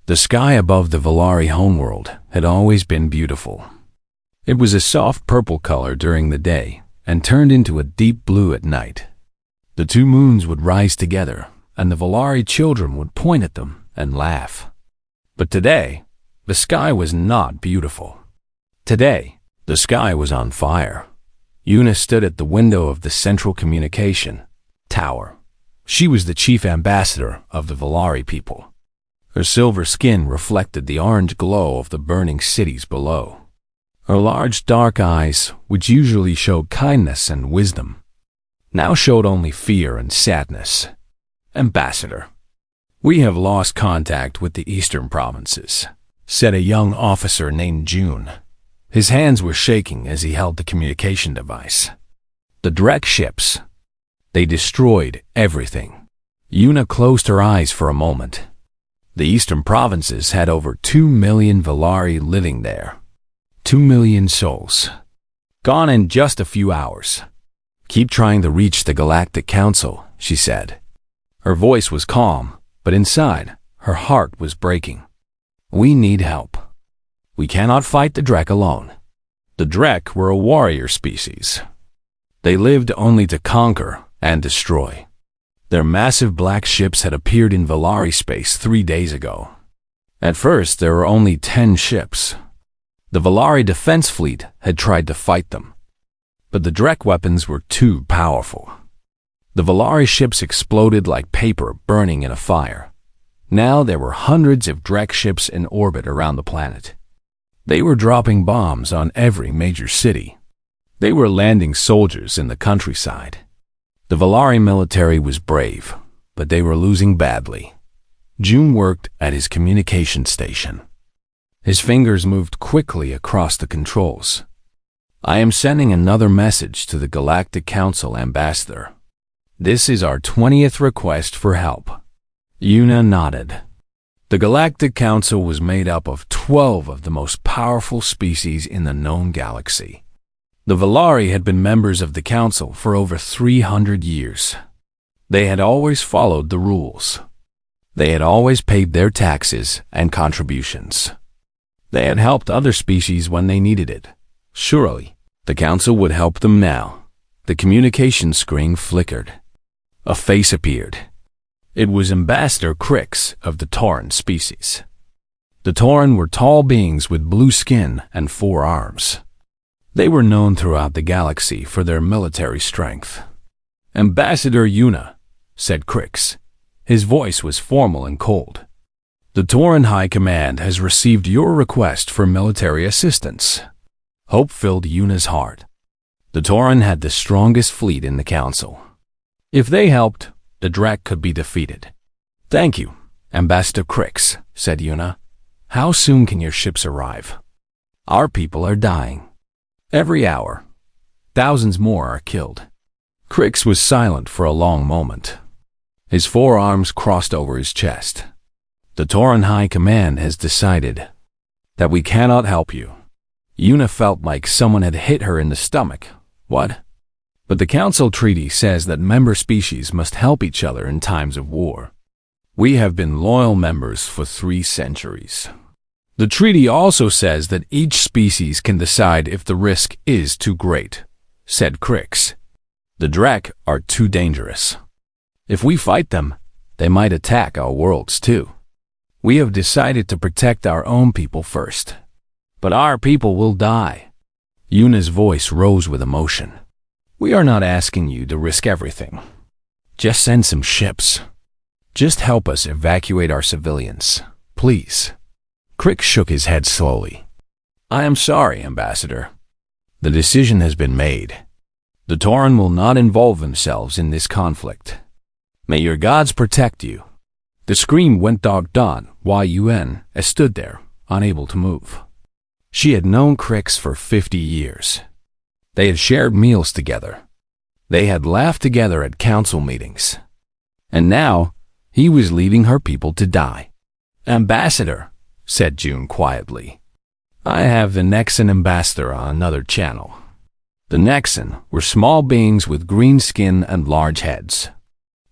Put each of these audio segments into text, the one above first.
The sky above the Valari homeworld had always been beautiful. It was a soft purple color during the day and turned into a deep blue at night. The two moons would rise together, and the Valari children would point at them and laugh. But today, the sky was not beautiful. Today, the sky was on fire. Una stood at the window of the central communication tower. She was the chief ambassador of the Valari people. Her silver skin reflected the orange glow of the burning cities below. Her large dark eyes, which usually showed kindness and wisdom, now showed only fear and sadness. "Ambassador, we have lost contact with the eastern provinces," said a young officer named June. His hands were shaking as he held the communication device. The Drek ships. They destroyed everything. Una closed her eyes for a moment. The eastern provinces had over 2 million Valari living there. 2 million souls. Gone in just a few hours. "Keep trying to reach the Galactic Council," she said. Her voice was calm, but inside, her heart was breaking. "We need help. We cannot fight the Drek alone." The Drek were a warrior species. They lived only to conquer and destroy. Their massive black ships had appeared in Valari space 3 days ago. At first, there were only 10 ships. The Valari defense fleet had tried to fight them, but the Drek weapons were too powerful. The Valari ships exploded like paper burning in a fire. Now there were hundreds of Drek ships in orbit around the planet. They were dropping bombs on every major city. They were landing soldiers in the countryside. The Valari military was brave, but they were losing badly. June worked at his communication station. His fingers moved quickly across the controls. "I am sending another message to the Galactic Council ambassador. This is our 20th request for help." Una nodded. The Galactic Council was made up of 12 of the most powerful species in the known galaxy. The Valari had been members of the Council for over 300 years. They had always followed the rules. They had always paid their taxes and contributions. They had helped other species when they needed it. Surely, the Council would help them now. The communication screen flickered. A face appeared. It was Ambassador Crix of the Tauran species. The Tauran were tall beings with blue skin and 4 arms. They were known throughout the galaxy for their military strength. "Ambassador Una," said Crix. His voice was formal and cold. "The Tauran High Command has received your request for military assistance." Hope filled Una's heart. The Tauran had the strongest fleet in the Council. If they helped, the Drek could be defeated. "Thank you, Ambassador Crix," said Una. "How soon can your ships arrive? Our people are dying. Every hour, thousands more are killed." Crix was silent for a long moment. His 4 arms crossed over his chest. "The Tauran High Command has decided that we cannot help you." Una felt like someone had hit her in the stomach. "What?" "But the Council Treaty says that member species must help each other in times of war. We have been loyal members for 3 centuries. The treaty also says that each species can decide if the risk is too great," said Crix. "The Drek are too dangerous. If we fight them, they might attack our worlds too. We have decided to protect our own people first. But our people will die." Una's voice rose with emotion. "We are not asking you to risk everything. Just send some ships. Just help us evacuate our civilians, please." Crix shook his head slowly. "I am sorry, Ambassador. The decision has been made. The Tauran will not involve themselves in this conflict. May your gods protect you." The screen went dark while Una stood there, unable to move. She had known Crix for 50 years. They had shared meals together. They had laughed together at council meetings. And now, he was leaving her people to die. "Ambassador," said June quietly, "I have the Nexan ambassador on another channel." The Nexan were small beings with green skin and large heads.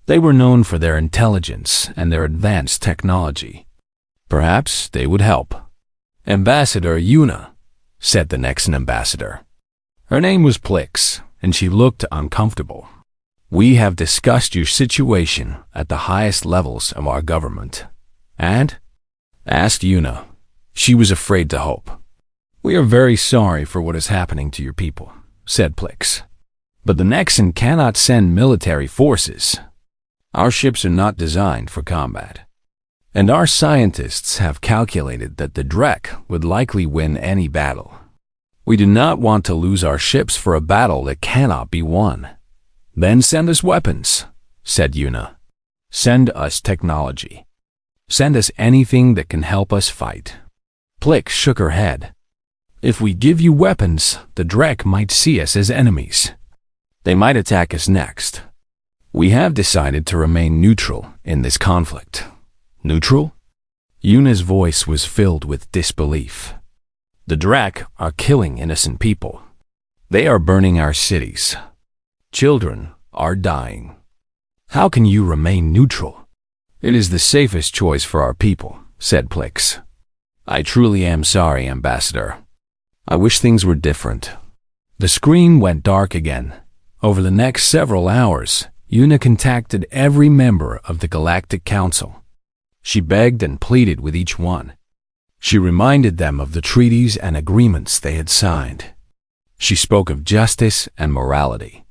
They were known for their intelligence and their advanced technology. Perhaps they would help. Ambassador Yuna, said the next ambassador. Her name was Plix, and she looked uncomfortable. We have discussed your situation at the highest levels of our government. And? Asked Yuna. She was afraid to hope. We are very sorry for what is happening to your people, said Plix. But the Nexan cannot send military forces. Our ships are not designed for combat. And our scientists have calculated that the Drek would likely win any battle. We do not want to lose our ships for a battle that cannot be won. Then send us weapons, said Yuna. Send us technology. Send us anything that can help us fight. Plix shook her head. If we give you weapons, the Drek might see us as enemies. They might attack us next. We have decided to remain neutral in this conflict. Neutral? Yuna's voice was filled with disbelief. The Drek are killing innocent people. They are burning our cities. Children are dying. How can you remain neutral? It is the safest choice for our people, said Plix. I truly am sorry, Ambassador. I wish things were different. The screen went dark again. Over the next several hours, Yuna contacted every member of the Galactic Council. She begged and pleaded with each one. She reminded them of the treaties and agreements they had signed. She spoke of justice and morality.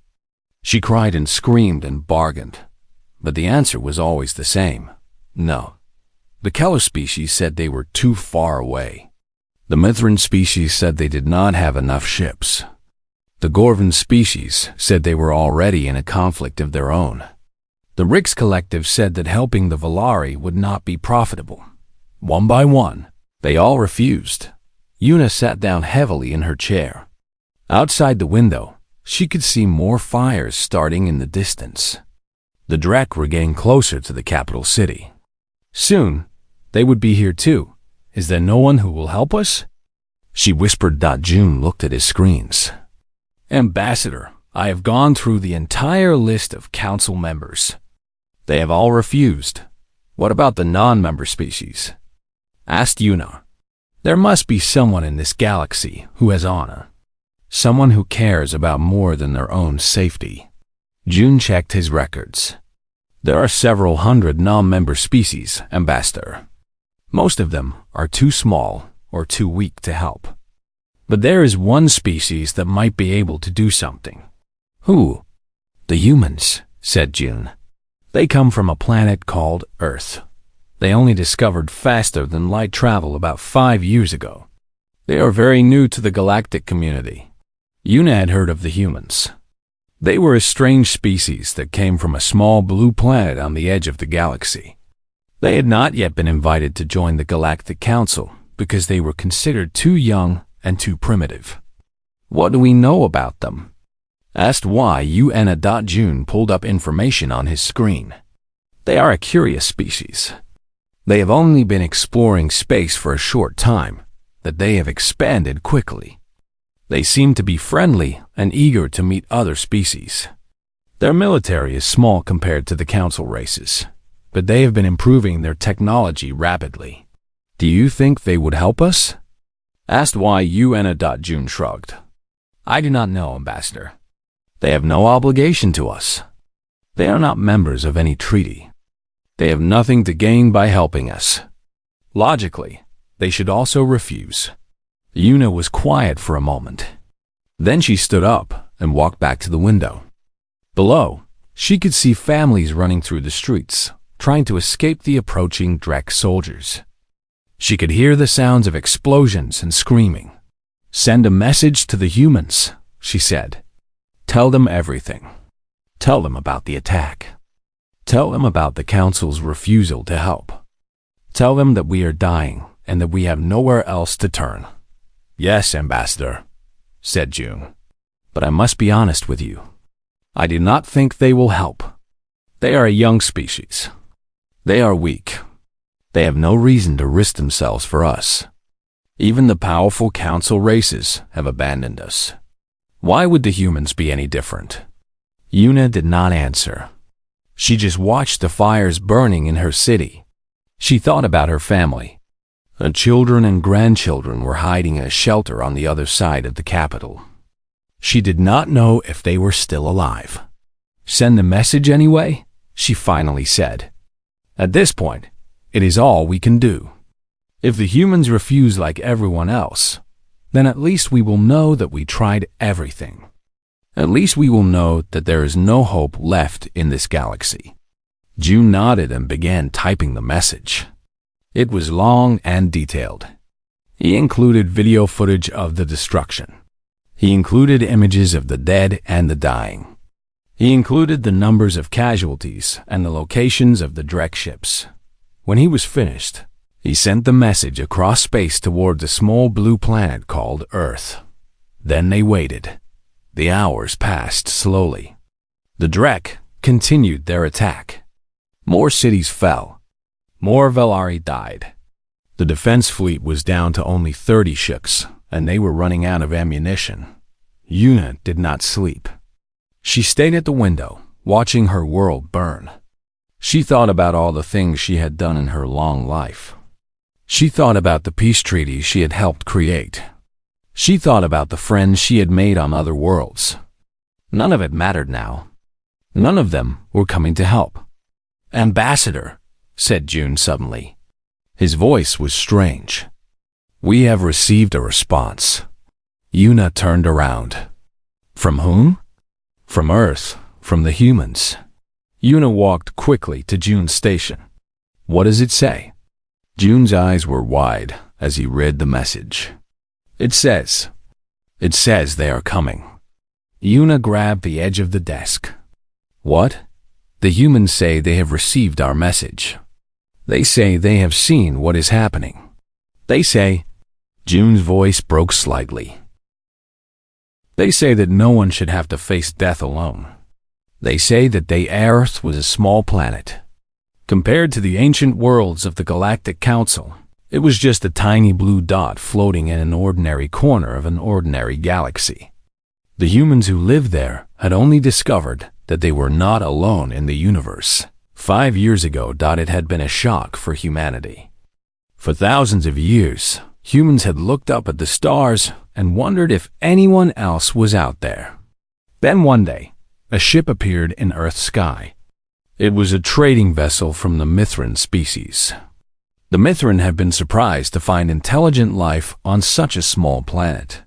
She cried and screamed and bargained, but the answer was always the same. No. The Keller species said they were too far away. The Mithran species said they did not have enough ships. The Gorvan species said they were already in a conflict of their own. The Rix Collective said that helping the Valari would not be profitable. One by one, they all refused. Yuna sat down heavily in her chair. Outside the window, she could see more fires starting in the distance. The Drek were getting closer to the capital city. Soon, they would be here too. Is there no one who will help us? She whispered. June looked at his screens. Ambassador, I have gone through the entire list of council members. They have all refused. What about the non-member species? Asked Yuna. There must be someone in this galaxy who has honor. Someone who cares about more than their own safety. June checked his records. There are several hundred non-member species, Ambassador. Most of them are too small or too weak to help. But there is one species that might be able to do something. Who? The humans, said June. They come from a planet called Earth. They only discovered faster than light travel about 5 years ago. They are very new to the galactic community. Yuna had heard of the humans. They were a strange species that came from a small blue planet on the edge of the galaxy. They had not yet been invited to join the Galactic Council because they were considered too young and too primitive. What do we know about them? Asked why June pulled up information on his screen. They are a curious species. They have only been exploring space for a short time, that they have expanded quickly. They seem to be friendly and eager to meet other species. Their military is small compared to the council races, but they have been improving their technology rapidly. Do you think they would help us? Asked why June shrugged. I do not know, Ambassador. They have no obligation to us. They are not members of any treaty. They have nothing to gain by helping us. Logically, they should also refuse. Yuna was quiet for a moment. Then she stood up and walked back to the window. Below, she could see families running through the streets, trying to escape the approaching Drek soldiers. She could hear the sounds of explosions and screaming. Send a message to the humans, she said. Tell them everything. Tell them about the attack. Tell them about the Council's refusal to help. Tell them that we are dying and that we have nowhere else to turn. Yes, Ambassador, said June. But I must be honest with you. I do not think they will help. They are a young species. They are weak. They have no reason to risk themselves for us. Even the powerful council races have abandoned us. Why would the humans be any different? Yuna did not answer. She just watched the fires burning in her city. She thought about her family Her children and grandchildren were hiding in a shelter on the other side of the capital. She did not know if they were still alive. "Send the message anyway," she finally said. "At this point, it is all we can do. If the humans refuse like everyone else, then at least we will know that we tried everything. At least we will know that there is no hope left in this galaxy." June nodded and began typing the message. It was long and detailed. He included video footage of the destruction. He included images of the dead and the dying. He included the numbers of casualties and the locations of the Drek ships. When he was finished, he sent the message across space toward a small blue planet called Earth. Then they waited. The hours passed slowly. The Drek continued their attack. More cities fell. More Velari died. The defense fleet was down to only 30 ships, and they were running out of ammunition. Yuna did not sleep. She stayed at the window, watching her world burn. She thought about all the things she had done in her long life. She thought about the peace treaty she had helped create. She thought about the friends she had made on other worlds. None of it mattered now. None of them were coming to help. "Ambassador," said June suddenly. His voice was strange. "We have received a response." Yuna turned around. "From whom?" "From Earth, from the humans." Yuna walked quickly to June's station. "What does it say?" June's eyes were wide as he read the message. It says they are coming." Yuna grabbed the edge of the desk. "What?" "The humans say they have received our message. They say they have seen what is happening. They say—" June's voice broke slightly. "They say that no one should have to face death alone. They say that Earth was a small planet. Compared to the ancient worlds of the Galactic Council, it was just a tiny blue dot floating in an ordinary corner of an ordinary galaxy. The humans who lived there had only discovered that they were not alone in the universe. 5 years ago, it had been a shock for humanity. For thousands of years, humans had looked up at the stars and wondered if anyone else was out there. Then one day, a ship appeared in Earth's sky. It was a trading vessel from the Mithran species. The Mithran had been surprised to find intelligent life on such a small planet.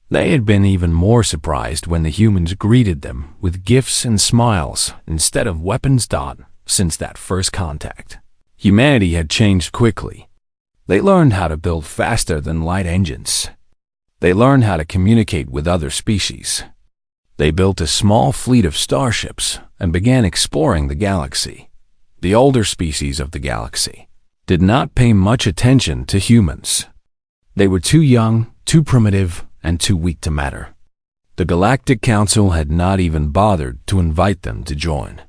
They had been even more surprised when the humans greeted them with gifts and smiles instead of weapons. Since that first contact, humanity had changed quickly. They learned how to build faster than light engines. They learned how to communicate with other species. They built a small fleet of starships and began exploring the galaxy. The older species of the galaxy did not pay much attention to humans. They were too young, too primitive, and too weak to matter. The Galactic Council had not even bothered to invite them to join.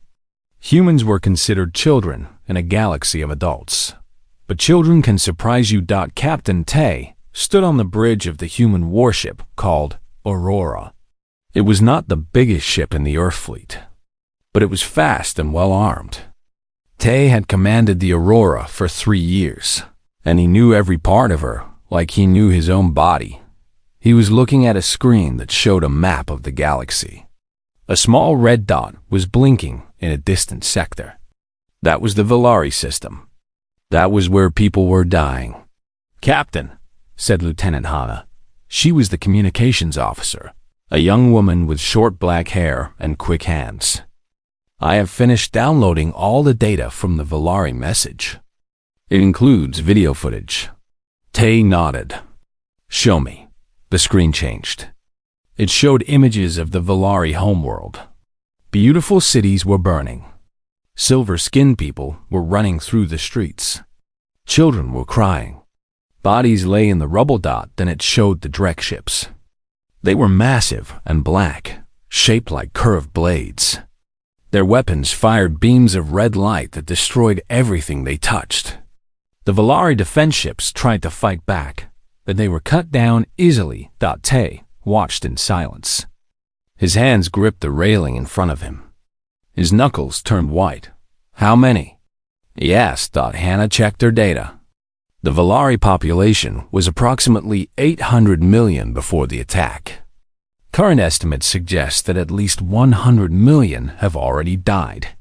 Humans were considered children in a galaxy of adults. But children can surprise you. Captain Tay stood on the bridge of the human warship called Aurora. It was not the biggest ship in the Earth fleet, but it was fast and well-armed. Tay had commanded the Aurora for 3 years, and he knew every part of her like he knew his own body. He was looking at a screen that showed a map of the galaxy. A small red dot was blinking in a distant sector. That was the Velari system. That was where people were dying. "Captain," said Lieutenant Hana. She was the communications officer, a young woman with short black hair and quick hands. "I have finished downloading all the data from the Velari message. It includes video footage." Tay nodded. "Show me." The screen changed. It showed images of the Velari homeworld. Beautiful cities were burning. Silver-skinned people were running through the streets. Children were crying. Bodies lay in the rubble. Then it showed the Drek ships. They were massive and black, shaped like curved blades. Their weapons fired beams of red light that destroyed everything they touched. The Velari defense ships tried to fight back, but they were cut down easily. Tay watched in silence. His hands gripped the railing in front of him. His knuckles turned white. "How many?" he asked. Hannah checked her data. The Valari population was approximately 800 million before the attack. Current estimates suggest that at least 100 million have already died.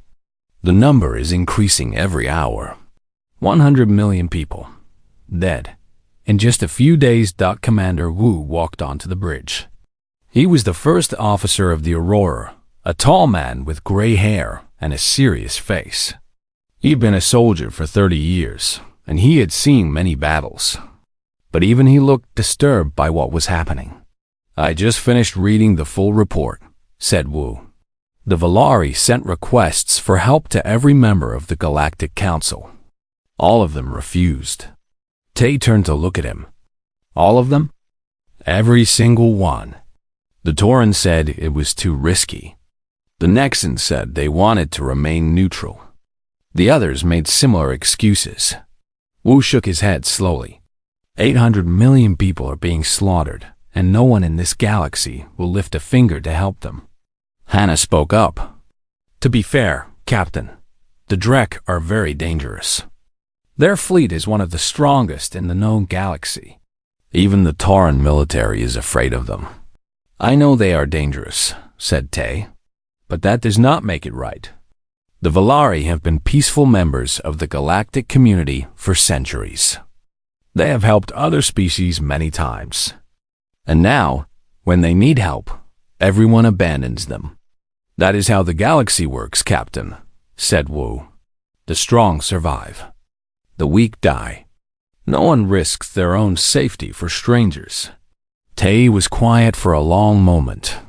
The number is increasing every hour. 100 million people dead. In just a few days, Commander Wu walked onto the bridge. He was the first officer of the Aurora, a tall man with gray hair and a serious face. He'd been a soldier for 30 years, and he had seen many battles. But even he looked disturbed by what was happening. "I just finished reading the full report," said Wu. "The Valari sent requests for help to every member of the Galactic Council. All of them refused." Tay turned to look at him. "All of them?" "Every single one. The Tauran said it was too risky. The Nexans said they wanted to remain neutral. The others made similar excuses." Wu shook his head slowly. 800 million people are being slaughtered, and no one in this galaxy will lift a finger to help them. Hannah spoke up. "To be fair, Captain, the Drek are very dangerous. Their fleet is one of the strongest in the known galaxy. Even the Tauran military is afraid of them." "I know they are dangerous," said Tay, "but that does not make it right. The Valari have been peaceful members of the galactic community for centuries. They have helped other species many times. And now, when they need help, everyone abandons them. That is how the galaxy works, Captain," said Wu. "The strong survive. The weak die. No one risks their own safety for strangers." Tay was quiet for a long moment.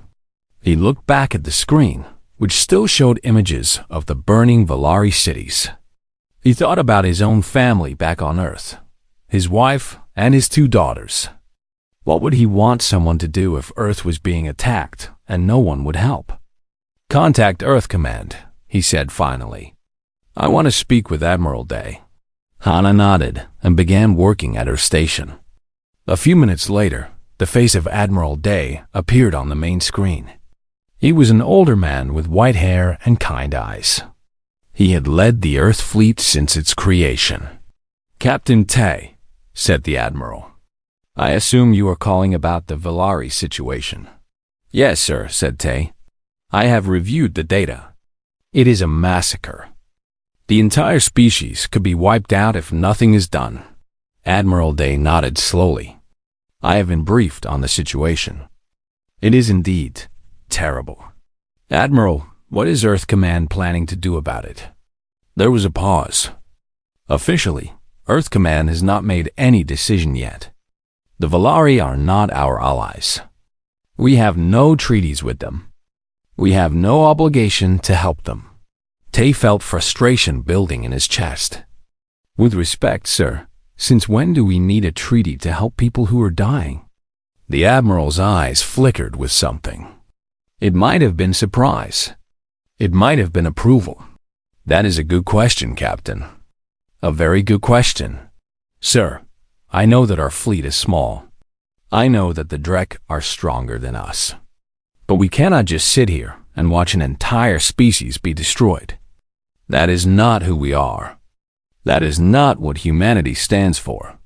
He looked back at the screen, which still showed images of the burning Valari cities. He thought about his own family back on Earth, his wife and his 2 daughters. What would he want someone to do if Earth was being attacked and no one would help? "Contact Earth Command," he said finally. "I want to speak with Admiral Day." Hannah nodded and began working at her station. A few minutes later, the face of Admiral Day appeared on the main screen. He was an older man with white hair and kind eyes. He had led the Earth fleet since its creation. "Captain Tay," said the Admiral, "I assume you are calling about the Valari situation." "Yes, sir," said Tay. "I have reviewed the data. It is a massacre. The entire species could be wiped out if nothing is done." Admiral Day nodded slowly. "I have been briefed on the situation. It is indeed terrible." "Admiral, what is Earth Command planning to do about it?" There was a pause. "Officially, Earth Command has not made any decision yet. The Valari are not our allies. We have no treaties with them. We have no obligation to help them." Tay felt frustration building in his chest. "With respect, sir, since when do we need a treaty to help people who are dying?" The Admiral's eyes flickered with something. It might have been surprise. It might have been approval. "That is a good question, Captain. A very good question. Sir, I know that our fleet is small. I know that the Drek are stronger than us. But we cannot just sit here and watch an entire species be destroyed. That is not who we are. That is not what humanity stands for."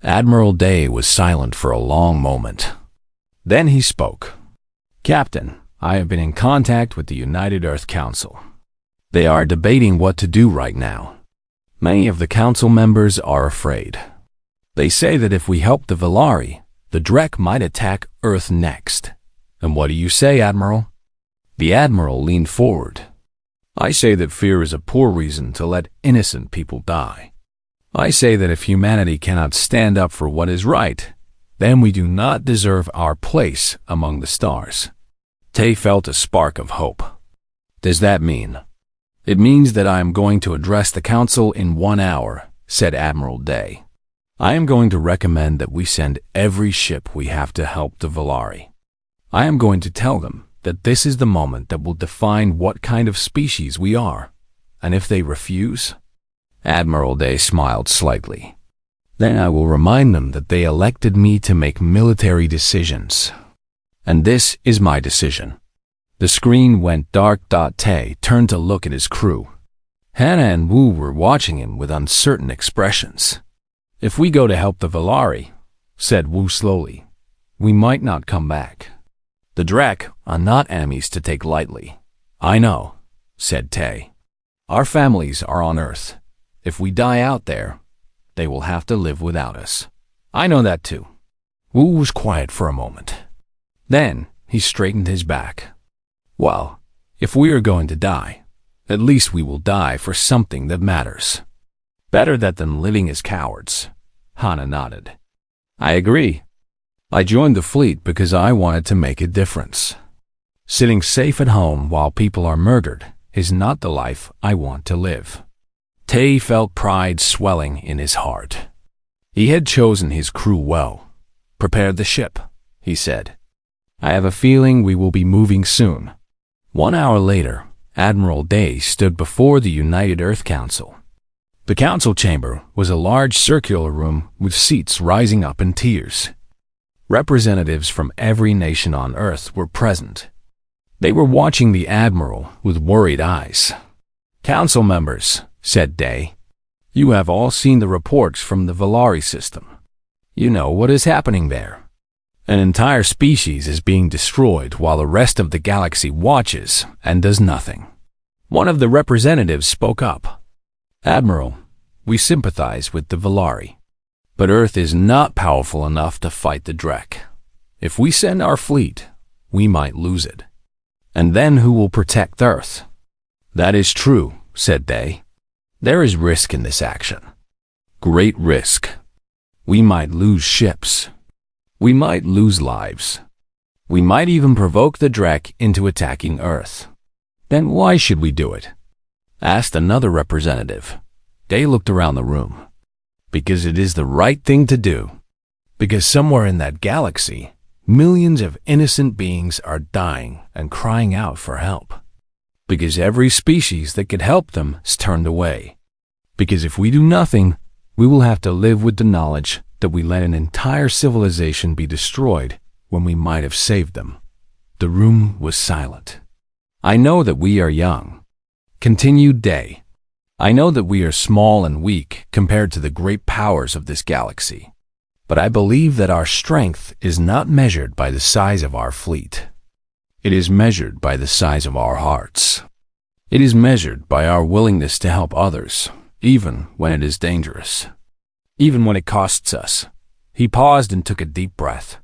Admiral Day was silent for a long moment. Then he spoke. "Captain, I have been in contact with the United Earth Council. They are debating what to do right now. Many of the council members are afraid. They say that if we help the Valari, the Drek might attack Earth next. And what do you say, Admiral?" The Admiral leaned forward. "I say that fear is a poor reason to let innocent people die. I say that if humanity cannot stand up for what is right, then we do not deserve our place among the stars." Tay felt a spark of hope. "Does that mean?" "It means that I am going to address the Council in 1 hour," said Admiral Day. "I am going to recommend that we send every ship we have to help the Valari. I am going to tell them that this is the moment that will define what kind of species we are, and if they refuse..." Admiral Day smiled slightly. "Then I will remind them that they elected me to make military decisions. And this is my decision." The screen went dark. Tay turned to look at his crew. Hannah and Wu were watching him with uncertain expressions. If we go to help the Valari, said Wu slowly, we might not come back. The Drek are not enemies to take lightly. I know, said Tay. Our families are on Earth. If we die out there, they will have to live without us. I know that too. Wu was quiet for a moment. Then he straightened his back. Well, if we are going to die, at least we will die for something that matters. Better that than living as cowards. Hana nodded. I agree. I joined the fleet because I wanted to make a difference. Sitting safe at home while people are murdered is not the life I want to live. Tay felt pride swelling in his heart. He had chosen his crew well. Prepared the ship, he said. I have a feeling we will be moving soon. 1 hour later, Admiral Day stood before the United Earth Council. The council chamber was a large circular room with seats rising up in tiers. Representatives from every nation on Earth were present. They were watching the Admiral with worried eyes. Council members, said Day, you have all seen the reports from the Valari system. You know what is happening there. An entire species is being destroyed while the rest of the galaxy watches and does nothing. One of the representatives spoke up. Admiral, we sympathize with the Valari, but Earth is not powerful enough to fight the Drek. If we send our fleet, we might lose it. And then who will protect Earth? That is true, said Day. There is risk in this action. Great risk. We might lose ships. We might lose lives. We might even provoke the Drek into attacking Earth. Then why should we do it? Asked another representative. Day looked around the room. Because it is the right thing to do. Because somewhere in that galaxy, millions of innocent beings are dying and crying out for help. Because every species that could help them is turned away. Because if we do nothing, we will have to live with the knowledge that we let an entire civilization be destroyed when we might have saved them. The room was silent. I know that we are young, continued Day. I know that we are small and weak compared to the great powers of this galaxy. But I believe that our strength is not measured by the size of our fleet. It is measured by the size of our hearts. It is measured by our willingness to help others, even when it is dangerous. Even when it costs us. He paused and took a deep breath.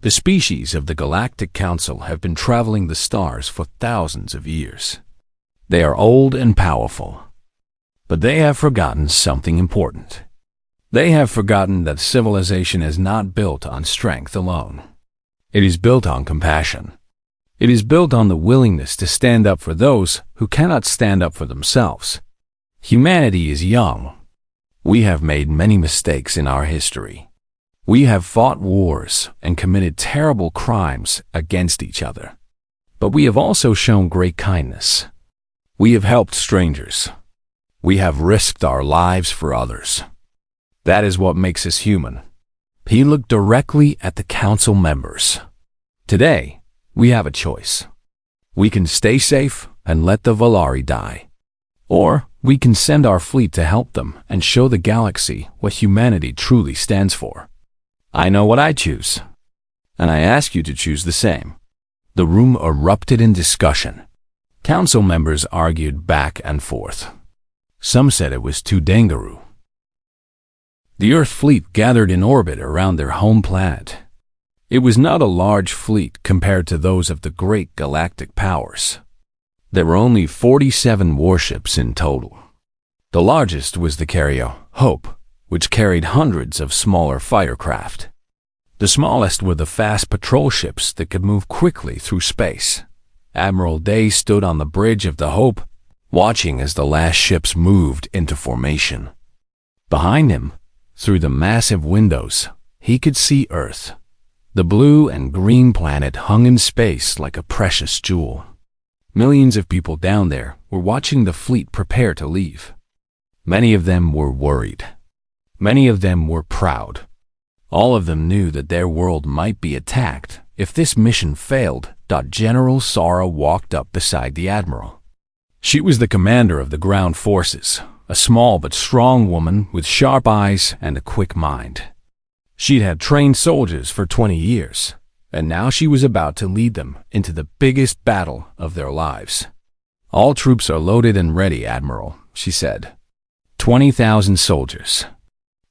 The species of the Galactic Council have been traveling the stars for thousands of years. They are old and powerful. But they have forgotten something important. They have forgotten that civilization is not built on strength alone. It is built on compassion. It is built on the willingness to stand up for those who cannot stand up for themselves. Humanity is young. We have made many mistakes in our history. We have fought wars and committed terrible crimes against each other. But we have also shown great kindness. We have helped strangers. We have risked our lives for others. That is what makes us human. He looked directly at the council members. Today, we have a choice. We can stay safe and let the Valari die. Or we can send our fleet to help them and show the galaxy what humanity truly stands for. I know what I choose, and I ask you to choose the same. The room erupted in discussion. Council members argued back and forth. Some said it was too dangerous. The Earth fleet gathered in orbit around their home planet. It was not a large fleet compared to those of the great galactic powers. There were only 47 warships in total. The largest was the carrier Hope, which carried hundreds of smaller fighter craft. The smallest were the fast patrol ships that could move quickly through space. Admiral Day stood on the bridge of the Hope, watching as the last ships moved into formation. Behind him, through the massive windows, he could see Earth. The blue and green planet hung in space like a precious jewel. Millions of people down there were watching the fleet prepare to leave. Many of them were worried. Many of them were proud. All of them knew that their world might be attacked if this mission failed. General Sara walked up beside the Admiral. She was the commander of the ground forces, a small but strong woman with sharp eyes and a quick mind. She'd had trained soldiers for 20 years, and now she was about to lead them into the biggest battle of their lives. "All troops are loaded and ready, Admiral," she said. 20,000 soldiers.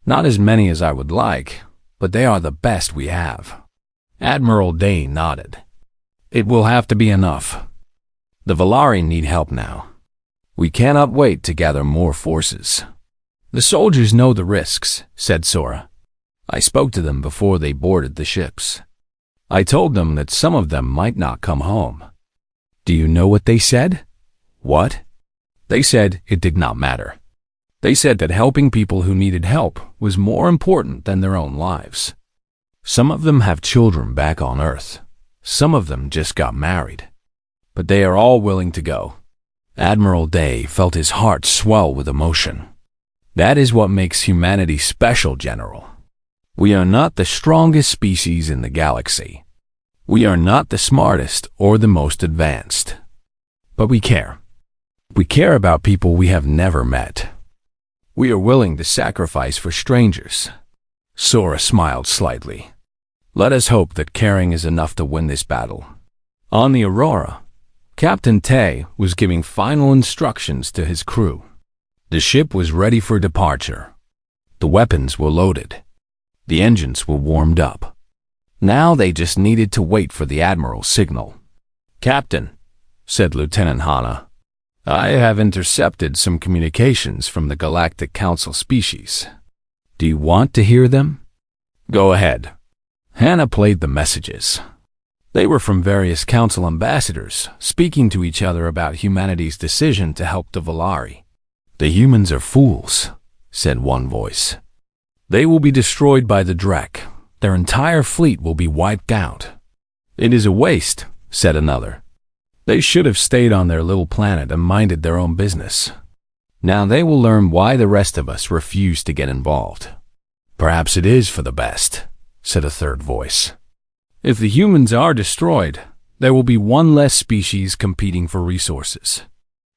Not as many as I would like, but they are the best we have. Admiral Day nodded. "It will have to be enough. The Valari need help now. We cannot wait to gather more forces." "The soldiers know the risks," said Sora. "I spoke to them before they boarded the ships. I told them that some of them might not come home." "Do you know what they said?" "What?" "They said it did not matter. They said that helping people who needed help was more important than their own lives. Some of them have children back on Earth. Some of them just got married. But they are all willing to go." Admiral Day felt his heart swell with emotion. "That is what makes humanity special, General. We are not the strongest species in the galaxy. We are not the smartest or the most advanced. But we care. We care about people we have never met. We are willing to sacrifice for strangers." Sora smiled slightly. "Let us hope that caring is enough to win this battle." On the Aurora, Captain Tay was giving final instructions to his crew. The ship was ready for departure. The weapons were loaded. The engines were warmed up. Now they just needed to wait for the Admiral's signal. "Captain," said Lieutenant Hana, "I have intercepted some communications from the Galactic Council species. Do you want to hear them?" "Go ahead." Hana played the messages. They were from various council ambassadors, speaking to each other about humanity's decision to help the Valari. "The humans are fools," said one voice. "They will be destroyed by the Drek. Their entire fleet will be wiped out." "It is a waste," said another. "They should have stayed on their little planet and minded their own business. Now they will learn why the rest of us refuse to get involved." "Perhaps it is for the best," said a third voice. "If the humans are destroyed, there will be one less species competing for resources."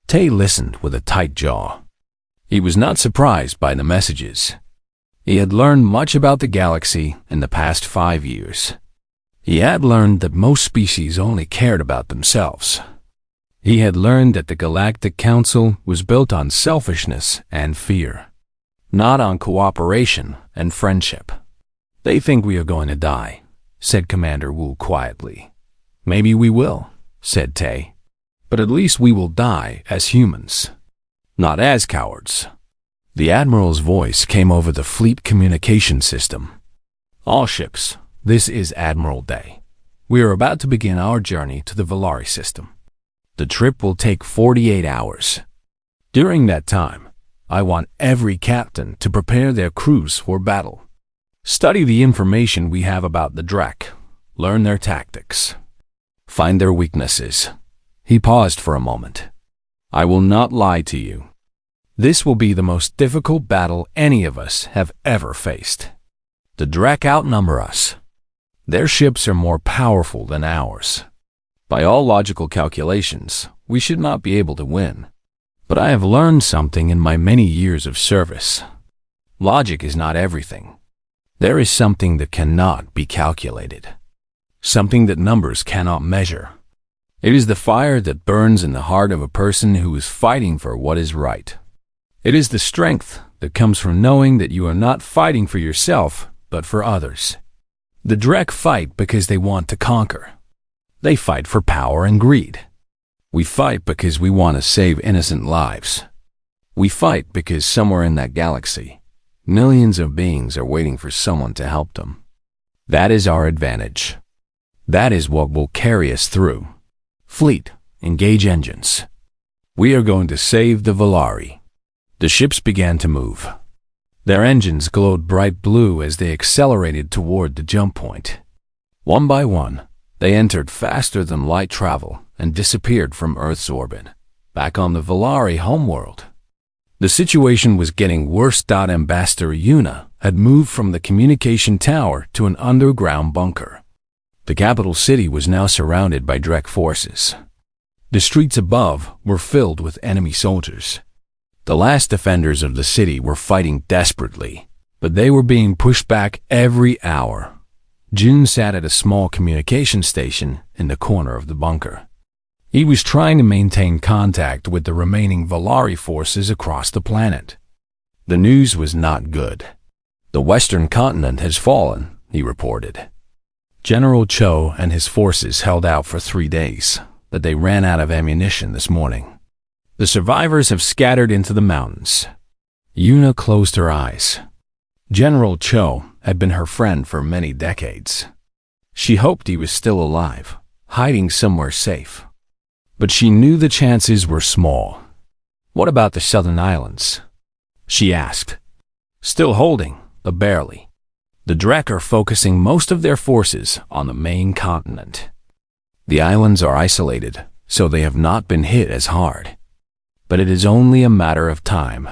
Tay listened with a tight jaw. He was not surprised by the messages. He had learned much about the galaxy in the past 5 years. He had learned that most species only cared about themselves. He had learned that the Galactic Council was built on selfishness and fear, not on cooperation and friendship. "They think we are going to die," said Commander Wu quietly. "Maybe we will," said Tay. "But at least we will die as humans, not as cowards." The Admiral's voice came over the fleet communication system. "All ships, this is Admiral Day. We are about to begin our journey to the Valari system. The trip will take 48 hours. During that time, I want every captain to prepare their crews for battle. Study the information we have about the Drek. Learn their tactics. Find their weaknesses." He paused for a moment. "I will not lie to you. This will be the most difficult battle any of us have ever faced. The Drek outnumber us. Their ships are more powerful than ours. By all logical calculations, we should not be able to win. But I have learned something in my many years of service. Logic is not everything. There is something that cannot be calculated. Something that numbers cannot measure. It is the fire that burns in the heart of a person who is fighting for what is right. It is the strength that comes from knowing that you are not fighting for yourself, but for others. The Drek fight because they want to conquer. They fight for power and greed. We fight because we want to save innocent lives. We fight because somewhere in that galaxy, millions of beings are waiting for someone to help them. That is our advantage. That is what will carry us through. Fleet, engage engines. We are going to save the Valari." The ships began to move. Their engines glowed bright blue as they accelerated toward the jump point. One by one, they entered faster than light travel and disappeared from Earth's orbit, back on the Valari homeworld. The situation was getting worse. Ambassador Yuna had moved from the communication tower to an underground bunker. The capital city was now surrounded by Drek forces. The streets above were filled with enemy soldiers. The last defenders of the city were fighting desperately, but they were being pushed back every hour. Jun sat at a small communication station in the corner of the bunker. He was trying to maintain contact with the remaining Valari forces across the planet. The news was not good. The western continent has fallen, he reported. General Cho and his forces held out for 3 days, but they ran out of ammunition this morning. The survivors have scattered into the mountains. Yuna closed her eyes. General Cho had been her friend for many decades. She hoped he was still alive, hiding somewhere safe. But she knew the chances were small. What about the southern islands? She asked. Still holding, but barely. The Drek are focusing most of their forces on the main continent. The islands are isolated, so they have not been hit as hard. But it is only a matter of time.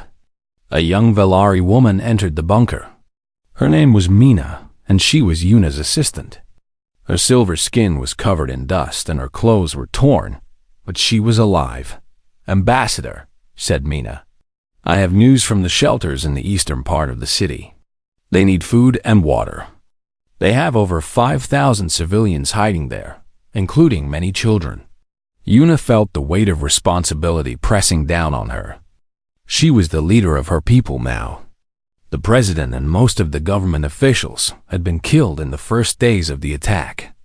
A young Valari woman entered the bunker. Her name was Mina, and she was Yuna's assistant. Her silver skin was covered in dust and her clothes were torn, but she was alive. Ambassador, said Mina, I have news from the shelters in the eastern part of the city. They need food and water. They have over 5,000 civilians hiding there, including many children. Yuna felt the weight of responsibility pressing down on her. She was the leader of her people now. The president and most of the government officials had been killed in the first days of the attack.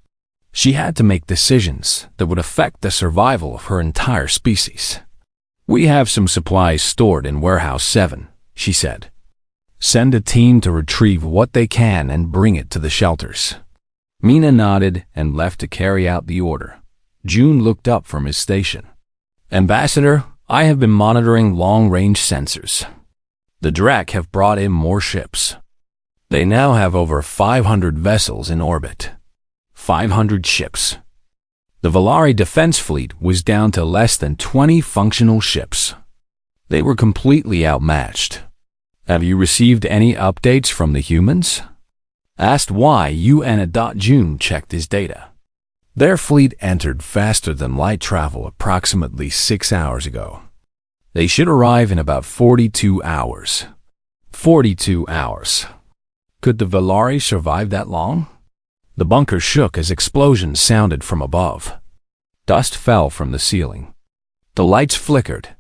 She had to make decisions that would affect the survival of her entire species. We have some supplies stored in Warehouse 7, she said. Send a team to retrieve what they can and bring it to the shelters. Mina nodded and left to carry out the order. Jun looked up from his station. Ambassador, I have been monitoring long-range sensors. The Drek have brought in more ships. They now have over 500 vessels in orbit. 500 ships. The Valari defense fleet was down to less than 20 functional ships. They were completely outmatched. Have you received any updates from the humans? Asked why, Jun checked his data. Their fleet entered faster than light travel approximately 6 hours ago. They should arrive in about 42 hours. 42 hours. Could the Valari survive that long? The bunker shook as explosions sounded from above. Dust fell from the ceiling. The lights flickered.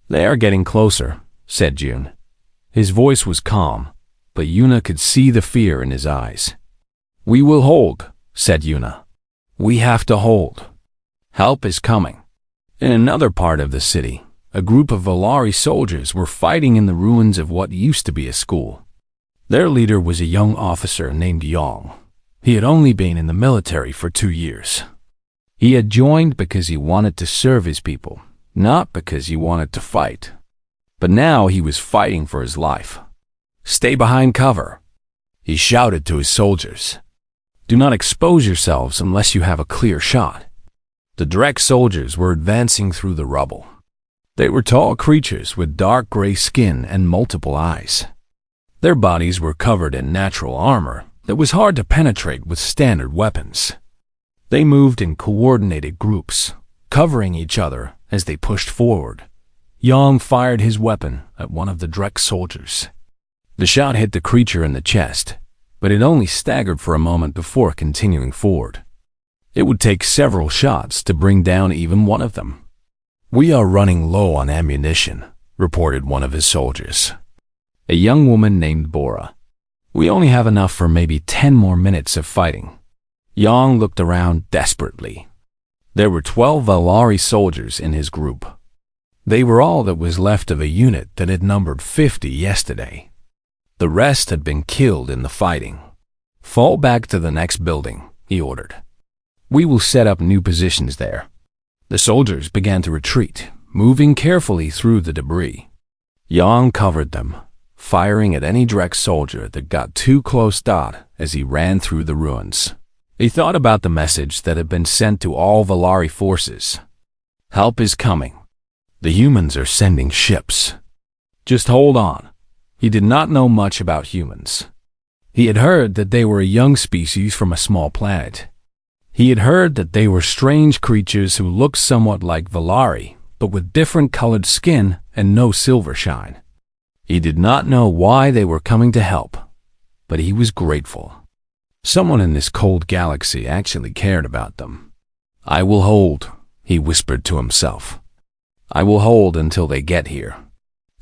They are getting closer, said Jun. His voice was calm, but Yuna could see the fear in his eyes. We will hold, said Yuna. We have to hold. Help is coming. In another part of the city, a group of Valari soldiers were fighting in the ruins of what used to be a school. Their leader was a young officer named Yong. He had only been in the military for 2 years. He had joined because he wanted to serve his people, not because he wanted to fight. But now he was fighting for his life. Stay behind cover, he shouted to his soldiers. Do not expose yourselves unless you have a clear shot. The Drek soldiers were advancing through the rubble. They were tall creatures with dark gray skin and multiple eyes. Their bodies were covered in natural armor that was hard to penetrate with standard weapons. They moved in coordinated groups, covering each other as they pushed forward. Yong fired his weapon at one of the Drek soldiers. The shot hit the creature in the chest, but it only staggered for a moment before continuing forward. It would take several shots to bring down even one of them. We are running low on ammunition, reported one of his soldiers. A young woman named Bora. We only have enough for maybe 10 more minutes of fighting. Yong looked around desperately. There were 12 Valari soldiers in his group. They were all that was left of a unit that had numbered 50 yesterday. The rest had been killed in the fighting. Fall back to the next building, he ordered. We will set up new positions there. The soldiers began to retreat, moving carefully through the debris. Yong covered them, firing at any Drek soldier that got too close as he ran through the ruins. He thought about the message that had been sent to all Valari forces. Help is coming. The humans are sending ships. Just hold on. He did not know much about humans. He had heard that they were a young species from a small planet. He had heard that they were strange creatures who looked somewhat like Valari, but with different colored skin and no silver shine. He did not know why they were coming to help, but he was grateful. Someone in this cold galaxy actually cared about them. "I will hold," he whispered to himself. "I will hold until they get here."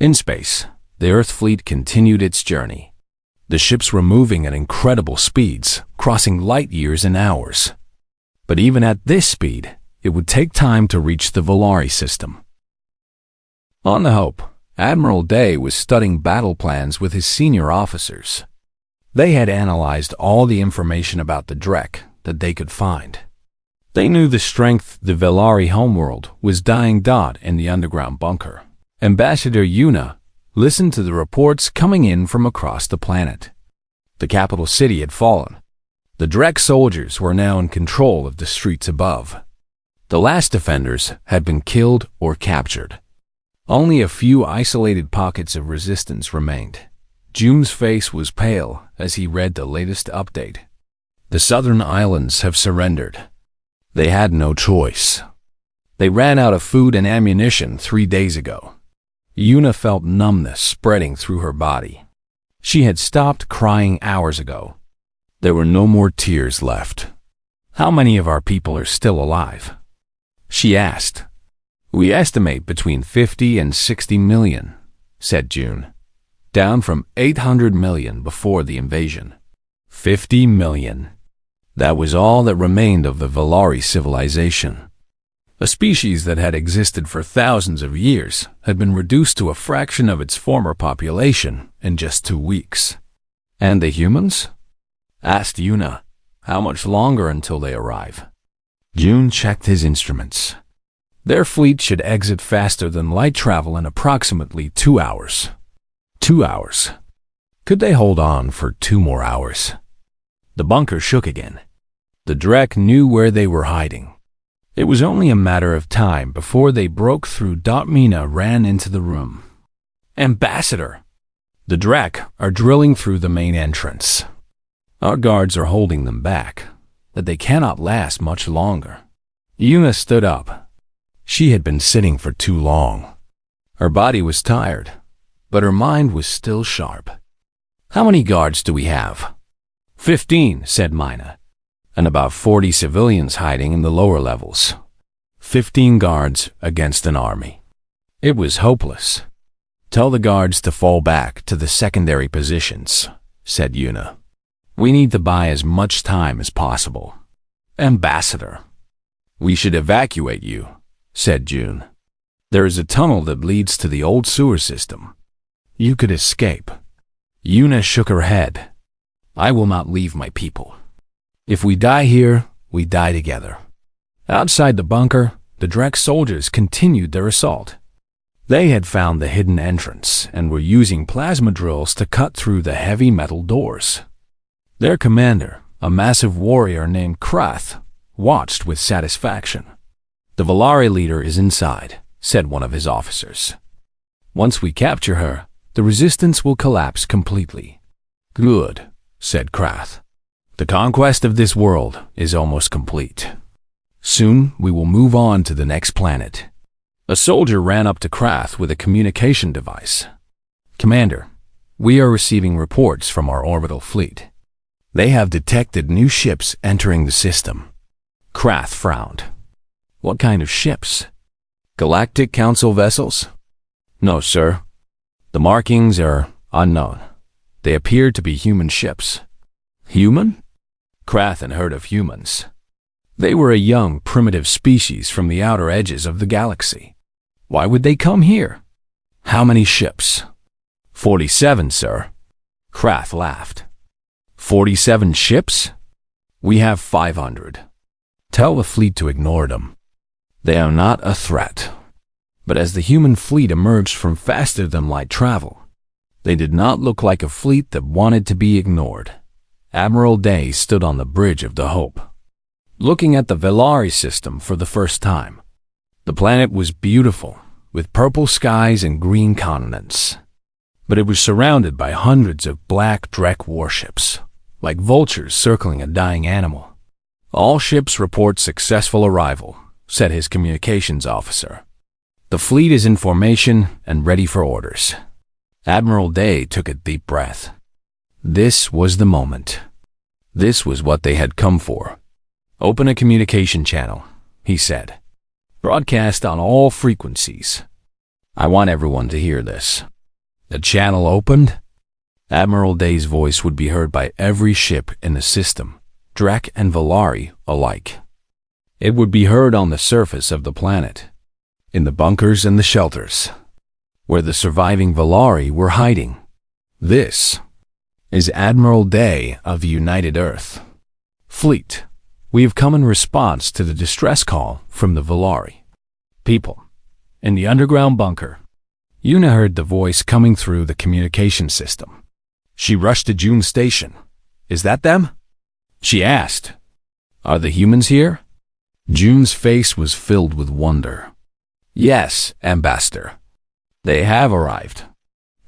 In space, the Earth fleet continued its journey. The ships were moving at incredible speeds, crossing light years in hours. But even at this speed, it would take time to reach the Valari system. On the Hope, Admiral Day was studying battle plans with his senior officers. They had analyzed all the information about the Drek that they could find. They knew the strength the Valari homeworld was dying in the underground bunker. Ambassador Yuna listened to the reports coming in from across the planet. The capital city had fallen. The Drek soldiers were now in control of the streets above. The last defenders had been killed or captured. Only a few isolated pockets of resistance remained. June's face was pale as he read the latest update. The southern islands have surrendered. They had no choice. They ran out of food and ammunition 3 days ago. Yuna felt numbness spreading through her body. She had stopped crying hours ago. There were no more tears left. "How many of our people are still alive?" she asked. "We estimate between 50 and 60 million, said June, down from 800 million before the invasion. 50 million. That was all that remained of the Valari civilization. A species that had existed for thousands of years had been reduced to a fraction of its former population in just 2 weeks. "And the humans?" asked Yuna. "How much longer until they arrive?" June checked his instruments. Their fleet should exit faster than light travel in approximately 2 hours. 2 hours. Could they hold on for 2 more hours? The bunker shook again. The Drek knew where they were hiding. It was only a matter of time before they broke through. Mina ran into the room. "Ambassador! The Drek are drilling through the main entrance. Our guards are holding them back, but they cannot last much longer." Yuna stood up. She had been sitting for too long. Her body was tired, but her mind was still sharp. "How many guards do we have?" 15, said Mina, "and about 40 civilians hiding in the lower levels. 15 guards against an army." It was hopeless. "Tell the guards to fall back to the secondary positions," said Yuna. "We need to buy as much time as possible." "Ambassador, we should evacuate you," said June. "There is a tunnel that leads to the old sewer system. You could escape." Yuna shook her head. "I will not leave my people. If we die here, we die together." Outside the bunker, the Drek soldiers continued their assault. They had found the hidden entrance and were using plasma drills to cut through the heavy metal doors. Their commander, a massive warrior named Krath, watched with satisfaction. "The Valari leader is inside," said one of his officers. "Once we capture her, the resistance will collapse completely." "Good," said Krath. "The conquest of this world is almost complete. Soon we will move on to the next planet." A soldier ran up to Krath with a communication device. "Commander, we are receiving reports from our orbital fleet. They have detected new ships entering the system." Krath frowned. "What kind of ships? Galactic Council vessels?" "No, sir. The markings are unknown. They appear to be human ships." "Human?" Krath had heard of humans. They were a young, primitive species from the outer edges of the galaxy. Why would they come here? "How many ships?" 47, sir." Krath laughed. 47 ships? We have 500. Tell the fleet to ignore them. They are not a threat." But as the human fleet emerged from faster-than-light travel, they did not look like a fleet that wanted to be ignored. Admiral Day stood on the bridge of the Hope, looking at the Valari system for the first time. The planet was beautiful, with purple skies and green continents. But it was surrounded by hundreds of black Drek warships, like vultures circling a dying animal. "All ships report successful arrival," said his communications officer. The fleet is in formation and ready for orders. Admiral Day took a deep breath. This was the moment. This was what they had come for. Open a communication channel, he said. Broadcast on all frequencies. I want everyone to hear this. The channel opened. Admiral Day's voice would be heard by every ship in the system, Drek and Valari alike. It would be heard on the surface of the planet, in the bunkers and the shelters, where the surviving Valari were hiding. This is Admiral Day of the United Earth. Fleet, we have come in response to the distress call from the Valari. People, in the underground bunker. Una heard the voice coming through the communication system. She rushed to June's station. Is that them? She asked. Are the humans here? June's face was filled with wonder. Yes, Ambassador. They have arrived.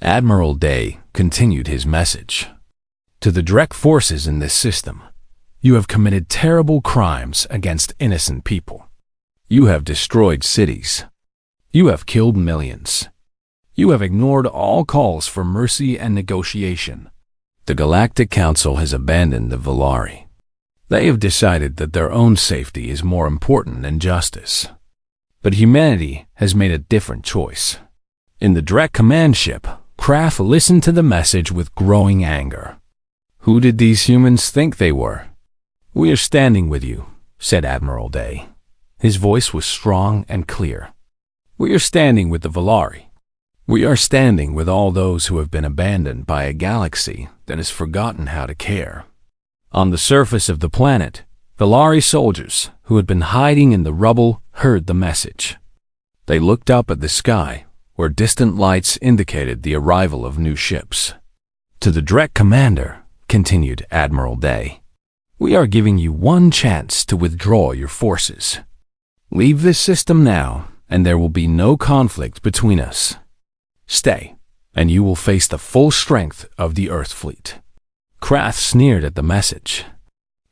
Admiral Day continued his message. To the Drek forces in this system, you have committed terrible crimes against innocent people. You have destroyed cities. You have killed millions. You have ignored all calls for mercy and negotiation. The Galactic Council has abandoned the Valari. They have decided that their own safety is more important than justice. But humanity has made a different choice. In the Drek command ship, Kraft listened to the message with growing anger. Who did these humans think they were? We are standing with you, said Admiral Day. His voice was strong and clear. We are standing with the Valari. We are standing with all those who have been abandoned by a galaxy that has forgotten how to care. On the surface of the planet, Valari soldiers who had been hiding in the rubble heard the message. They looked up at the sky, where distant lights indicated the arrival of new ships. To the Drek commander, continued Admiral Day, we are giving you one chance to withdraw your forces. Leave this system now, and there will be no conflict between us. Stay, and you will face the full strength of the Earth fleet. Krath sneered at the message.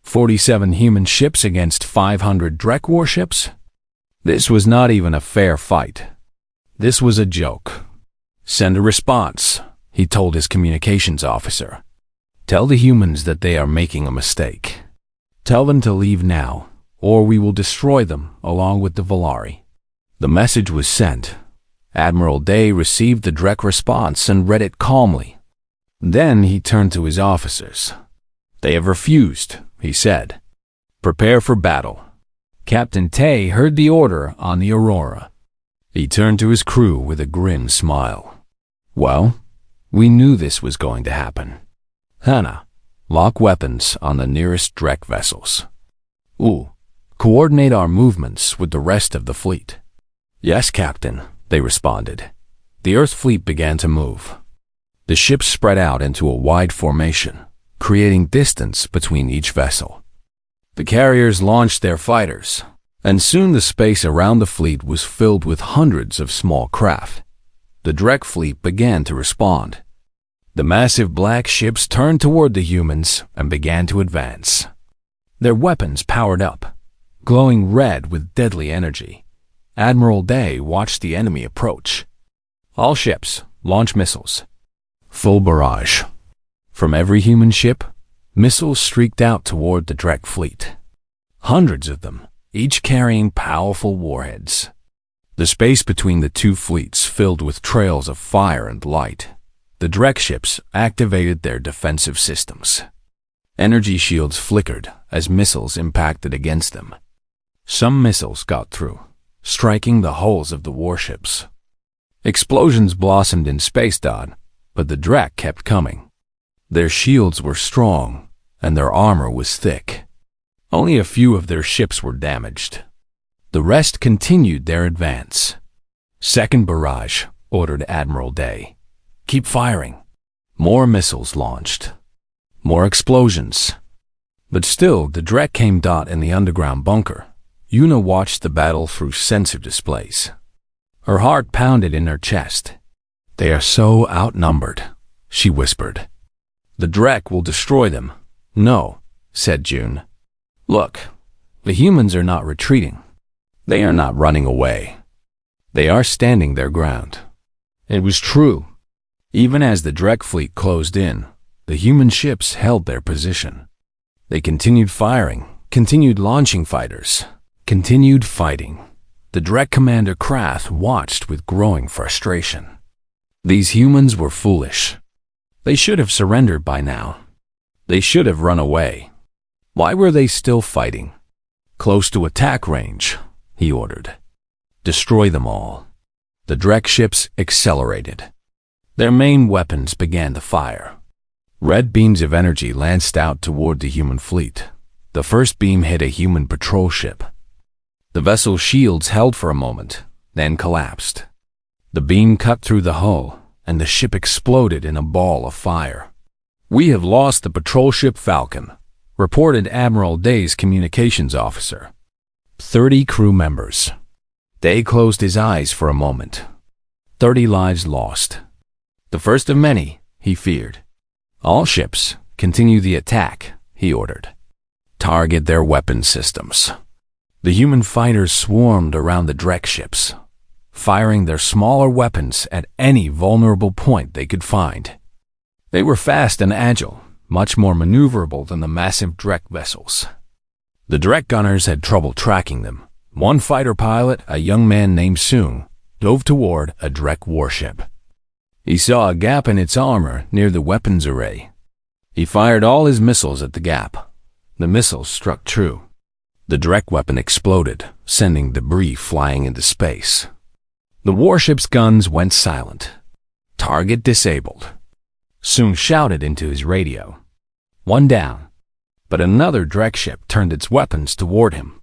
47 human ships against 500 Drek warships? This was not even a fair fight. This was a joke. Send a response, he told his communications officer. Tell the humans that they are making a mistake. Tell them to leave now, or we will destroy them along with the Valari. The message was sent. Admiral Day received the Drek response and read it calmly. Then he turned to his officers. They have refused, he said. Prepare for battle. Captain Tay heard the order on the Aurora. He turned to his crew with a grim smile. Well, we knew this was going to happen. Hannah, lock weapons on the nearest Drek vessels. Coordinate our movements with the rest of the fleet. Yes, Captain, they responded. The Earth fleet began to move. The ships spread out into a wide formation, creating distance between each vessel. The carriers launched their fighters, and soon the space around the fleet was filled with hundreds of small craft. The Drek fleet began to respond. The massive black ships turned toward the humans and began to advance. Their weapons powered up, glowing red with deadly energy. Admiral Day watched the enemy approach. All ships launch missiles. Full barrage. From every human ship, missiles streaked out toward the Drek fleet. Hundreds of them, each carrying powerful warheads. The space between the two fleets filled with trails of fire and light. The Drek ships activated their defensive systems. Energy shields flickered as missiles impacted against them. Some missiles got through, striking the hulls of the warships. Explosions blossomed in space, but the Drek kept coming. Their shields were strong, and their armor was thick. Only a few of their ships were damaged. The rest continued their advance. Second barrage, ordered Admiral Day. Keep firing. More missiles launched. More explosions. But still, the Drek came in the underground bunker. Una watched the battle through sensor displays. Her heart pounded in her chest. They are so outnumbered, she whispered. The Drek will destroy them. No, said June. Look, the humans are not retreating. They are not running away. They are standing their ground. It was true. Even as the Drek fleet closed in, the human ships held their position. They continued firing, continued launching fighters, continued fighting. The Drek commander Krath watched with growing frustration. These humans were foolish. They should have surrendered by now. They should have run away. Why were they still fighting? Close to attack range, he ordered. Destroy them all. The Drek ships accelerated. Their main weapons began to fire. Red beams of energy lanced out toward the human fleet. The first beam hit a human patrol ship. The vessel's shields held for a moment, then collapsed. The beam cut through the hull, and the ship exploded in a ball of fire. "We have lost the patrol ship Falcon," reported Admiral Day's communications officer. 30 crew members. Day closed his eyes for a moment. 30 lives lost. The first of many, he feared. "All ships, continue the attack," he ordered. "Target their weapon systems." The human fighters swarmed around the Drek ships, firing their smaller weapons at any vulnerable point they could find. They were fast and agile, much more maneuverable than the massive Drek vessels. The Drek gunners had trouble tracking them. One fighter pilot, a young man named Soong, dove toward a Drek warship. He saw a gap in its armor near the weapons array. He fired all his missiles at the gap. The missiles struck true. The Drek weapon exploded, sending debris flying into space. The warship's guns went silent. Target disabled. Soong shouted into his radio. One down. But another Drek ship turned its weapons toward him.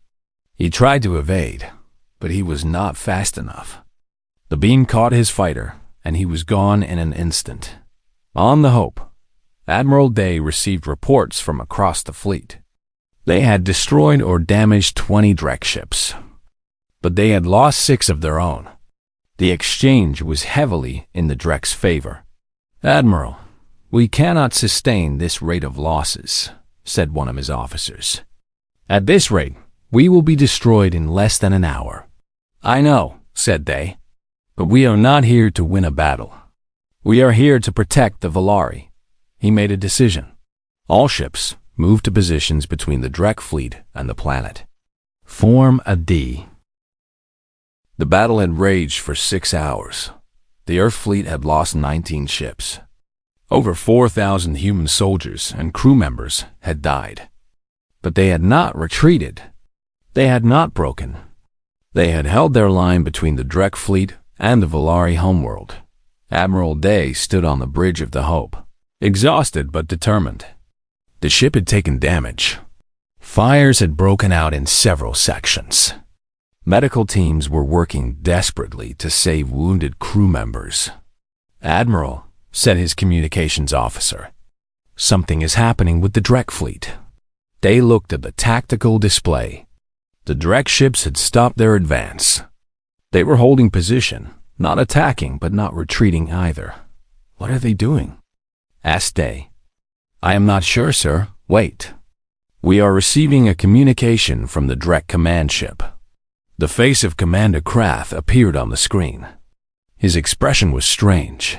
He tried to evade, but he was not fast enough. The beam caught his fighter, and he was gone in an instant. On the Hope, Admiral Day received reports from across the fleet. They had destroyed or damaged 20 Drek ships, but they had lost 6 of their own. The exchange was heavily in the Drek's favor. "Admiral, we cannot sustain this rate of losses," said one of his officers. "At this rate, we will be destroyed in less than an hour." "I know," said Day, "but we are not here to win a battle. We are here to protect the Valari." He made a decision. All ships moved to positions between the Drek fleet and the planet. Form a D. The battle had raged for 6 hours. The Earth fleet had lost 19 ships. Over 4,000 human soldiers and crew members had died. But they had not retreated. They had not broken. They had held their line between the Drek fleet and the Valari homeworld. Admiral Day stood on the bridge of the Hope, exhausted but determined. The ship had taken damage. Fires had broken out in several sections. Medical teams were working desperately to save wounded crew members. "Admiral," said his communications officer, "something is happening with the Drek fleet." Day looked at the tactical display. The Drek ships had stopped their advance. They were holding position, not attacking but not retreating either. "What are they doing?" asked Day. "I am not sure, sir. Wait. We are receiving a communication from the Drek command ship." The face of Commander Krath appeared on the screen. His expression was strange.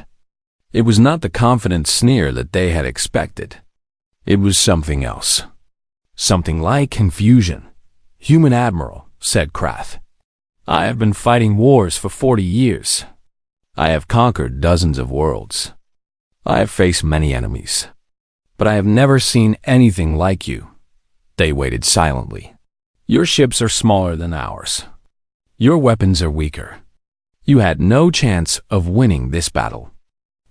It was not the confident sneer that they had expected. It was something else. Something like confusion. "Human Admiral," said Krath, "I have been fighting wars for 40 years. I have conquered dozens of worlds. I have faced many enemies. But I have never seen anything like you." They waited silently. "Your ships are smaller than ours. Your weapons are weaker. You had no chance of winning this battle.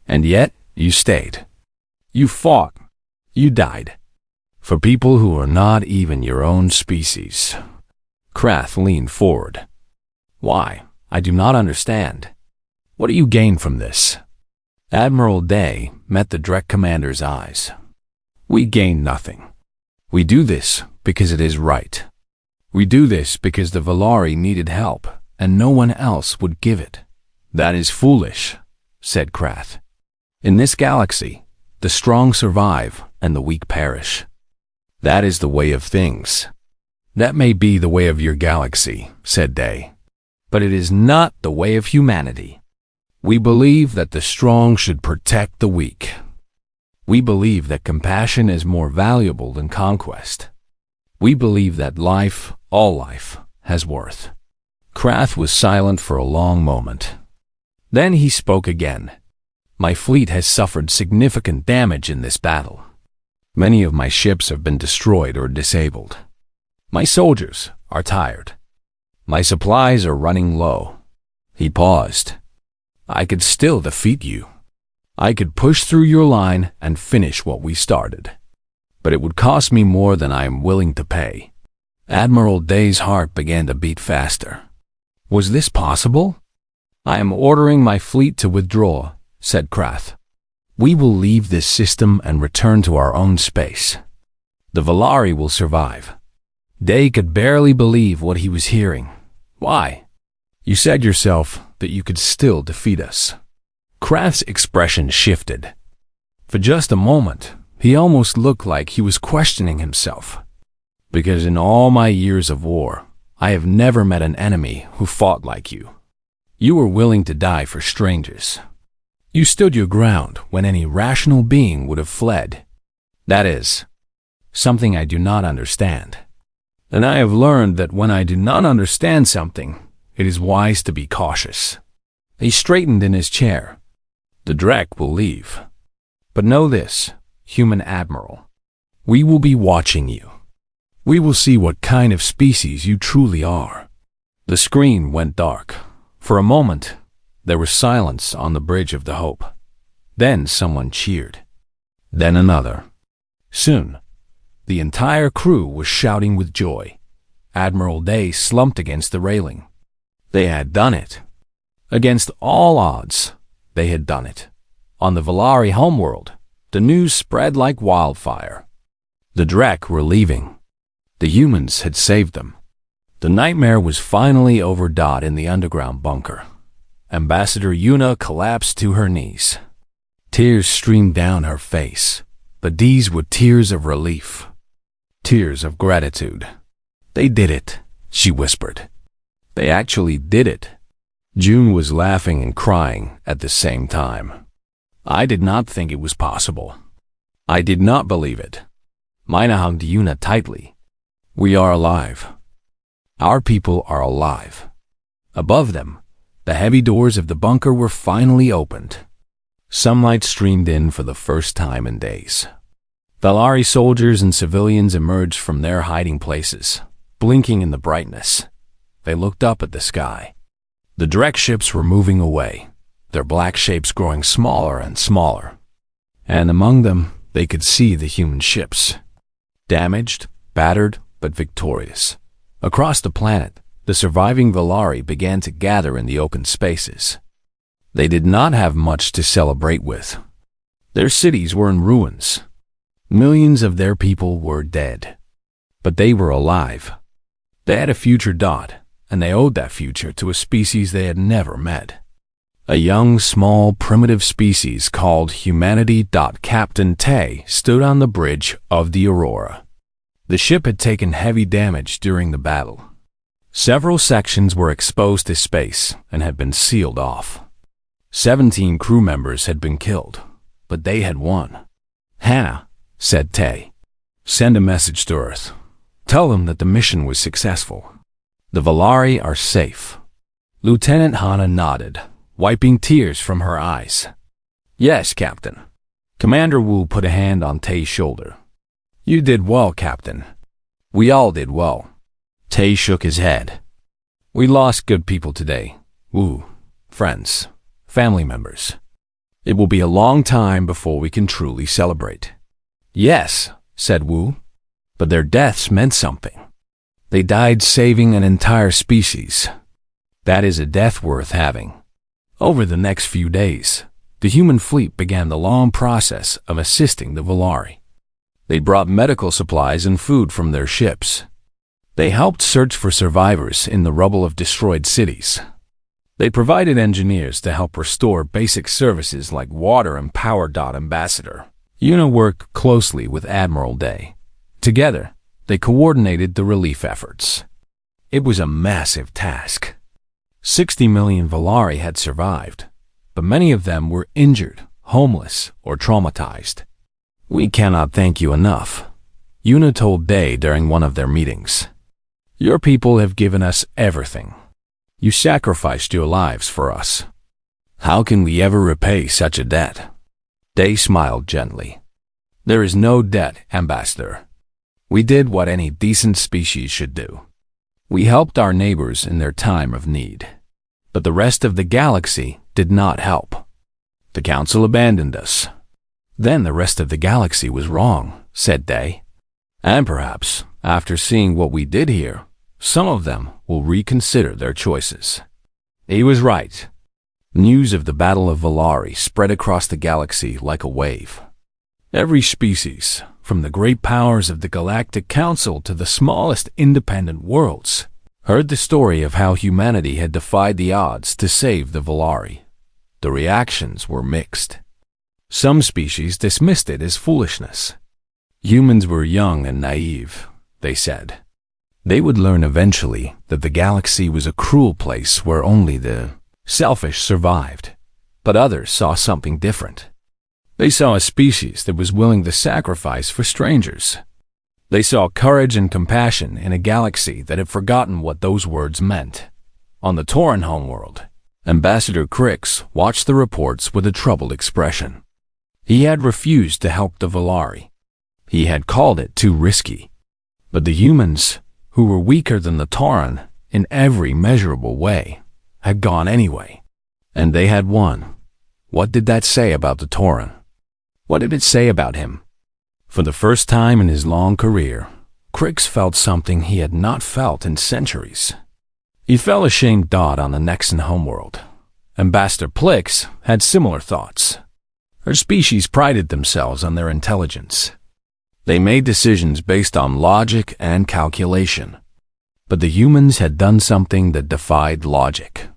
And yet, you stayed. You fought. You died. For people who are not even your own species." Krath leaned forward. "Why? I do not understand. What do you gain from this?" Admiral Day met the Drek commander's eyes. "We gain nothing. We do this because it is right. We do this because the Valari needed help, and no one else would give it." "That is foolish," said Krath. "In this galaxy, the strong survive and the weak perish. That is the way of things." "That may be the way of your galaxy," said Day. but it is not the way of humanity. We believe that the strong should protect the weak. We believe that compassion is more valuable than conquest. We believe that life, all life, has worth. Krath was silent for a long moment. Then he spoke again. My fleet has suffered significant damage in this battle. Many of my ships have been destroyed or disabled. My soldiers are tired. My supplies are running low. He paused. I could still defeat you. I could push through your line and finish what we started. But it would cost me more than I am willing to pay. Admiral Day's heart began to beat faster. Was this possible? I am ordering my fleet to withdraw, said Krath. We will leave this system and return to our own space. The Valari will survive. Day could barely believe what he was hearing. Why? You said yourself that you could still defeat us. Krath's expression shifted. For just a moment, he almost looked like he was questioning himself. Because in all my years of war, I have never met an enemy who fought like you. You were willing to die for strangers. You stood your ground when any rational being would have fled. That is something I do not understand. And I have learned that when I do not understand something, it is wise to be cautious. He straightened in his chair. The Drek will leave. But know this, human admiral. We will be watching you. We will see what kind of species you truly are. The screen went dark. For a moment, there was silence on the Bridge of the Hope. Then someone cheered. Then another. Soon, the entire crew was shouting with joy. Admiral Day slumped against the railing. They had done it. Against all odds, they had done it. On the Valari homeworld, the news spread like wildfire. The Drek were leaving. The humans had saved them. The nightmare was finally over. In the underground bunker, Ambassador Yuna collapsed to her knees. Tears streamed down her face, but these were tears of relief. Tears of gratitude. They did it, she whispered. They actually did it. June was laughing and crying at the same time. I did not think it was possible. I did not believe it. Mina hugged Yuna tightly. We are alive. Our people are alive. Above them, the heavy doors of the bunker were finally opened. Sunlight streamed in for the first time in days. Valari soldiers and civilians emerged from their hiding places, blinking in the brightness. They looked up at the sky. The Drek ships were moving away, their black shapes growing smaller and smaller. And among them, they could see the human ships. Damaged, battered, but victorious. Across the planet, the surviving Valari began to gather in the open spaces. They did not have much to celebrate with. Their cities were in ruins. Millions of their people were dead. But they were alive. They had a future, and they owed that future to a species they had never met. A young, small, primitive species called humanity. Captain Tay stood on the bridge of the Aurora. The ship had taken heavy damage during the battle. Several sections were exposed to space and had been sealed off. 17 crew members had been killed, but they had won. Hannah, said Tay, send a message to Earth. Tell them that the mission was successful. The Valari are safe. Lieutenant Hannah nodded, wiping tears from her eyes. Yes, Captain. Commander Wu put a hand on Tay's shoulder. You did well, Captain. We all did well. Tay shook his head. We lost good people today. Wu, friends, family members. It will be a long time before we can truly celebrate. Yes, said Wu, but their deaths meant something. They died saving an entire species. That is a death worth having. Over the next few days, the human fleet began the long process of assisting the Valari. They brought medical supplies and food from their ships. They helped search for survivors in the rubble of destroyed cities. They provided engineers to help restore basic services like water and power. Ambassador Yuna worked closely with Admiral Day. Together, they coordinated the relief efforts. It was a massive task. 60 million Valari had survived, but many of them were injured, homeless, or traumatized. "We cannot thank you enough," Yuna told Day during one of their meetings. "Your people have given us everything. You sacrificed your lives for us. How can we ever repay such a debt?" Day smiled gently. "There is no debt, Ambassador. We did what any decent species should do. We helped our neighbors in their time of need. But the rest of the galaxy did not help. The Council abandoned us." "Then the rest of the galaxy was wrong," said Day. "And perhaps, after seeing what we did here, some of them will reconsider their choices." He was right. News of the Battle of Valari spread across the galaxy like a wave. Every species, from the great powers of the Galactic Council to the smallest independent worlds, heard the story of how humanity had defied the odds to save the Valari. The reactions were mixed. Some species dismissed it as foolishness. Humans were young and naive, they said. They would learn eventually that the galaxy was a cruel place where only the selfish survived. But others saw something different. They saw a species that was willing to sacrifice for strangers. They saw courage and compassion in a galaxy that had forgotten what those words meant. On the Tauran homeworld, Ambassador Crix watched the reports with a troubled expression. He had refused to help the Valari. He had called it too risky. But the humans, who were weaker than the Tauran in every measurable way, had gone anyway. And they had won. What did that say about the Tauran? What did it say about him? For the first time in his long career, Crix felt something he had not felt in centuries. He felt ashamed dot on the Nexan homeworld. Ambassador Plix had similar thoughts. Her species prided themselves on their intelligence. They made decisions based on logic and calculation. But the humans had done something that defied logic.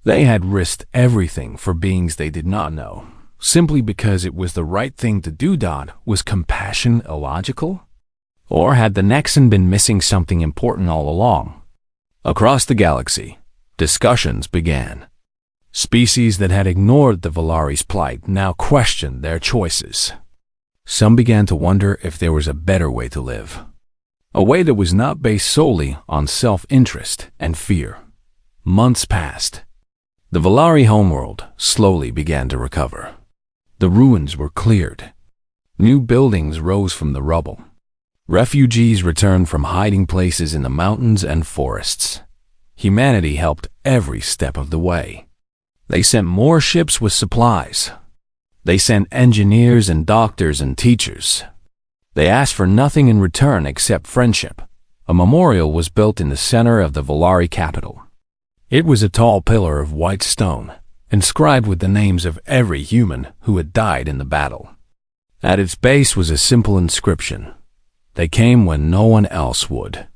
They had risked everything for beings they did not know, simply because it was the right thing to do. Was compassion illogical? Or had the Nexan been missing something important all along? Across the galaxy, discussions began. Species that had ignored the Valari's plight now questioned their choices. Some began to wonder if there was a better way to live. A way that was not based solely on self-interest and fear. Months passed. The Valari homeworld slowly began to recover. The ruins were cleared. New buildings rose from the rubble. Refugees returned from hiding places in the mountains and forests. Humanity helped every step of the way. They sent more ships with supplies. They sent engineers and doctors and teachers. They asked for nothing in return except friendship. A memorial was built in the center of the Valari capital. It was a tall pillar of white stone, inscribed with the names of every human who had died in the battle. At its base was a simple inscription. They came when no one else would.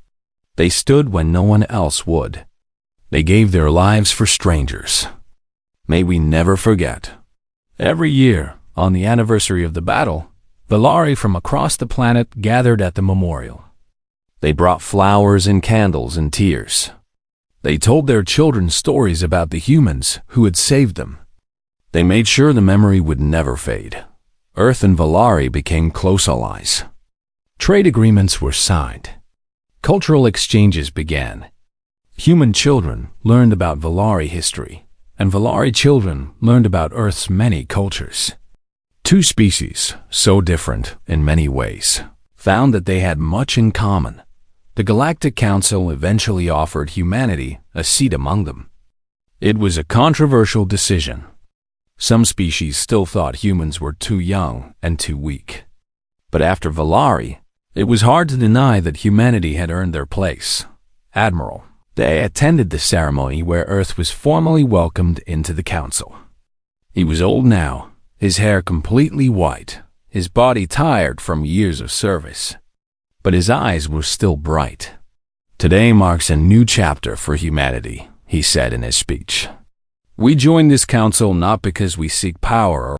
They stood when no one else would. They gave their lives for strangers. May we never forget. Every year, on the anniversary of the battle, Valari from across the planet gathered at the memorial. They brought flowers and candles and tears. They told their children stories about the humans who had saved them. They made sure the memory would never fade. Earth and Valari became close allies. Trade agreements were signed. Cultural exchanges began. Human children learned about Valari history, and Valari children learned about Earth's many cultures. Two species, so different in many ways, found that they had much in common. The Galactic Council eventually offered humanity a seat among them. It was a controversial decision. Some species still thought humans were too young and too weak. But after Valari, it was hard to deny that humanity had earned their place. Admiral, they attended the ceremony where Earth was formally welcomed into the Council. He was old now, his hair completely white, his body tired from years of service. But his eyes were still bright. "Today marks a new chapter for humanity," he said in his speech. "We joined this council not because we seek power or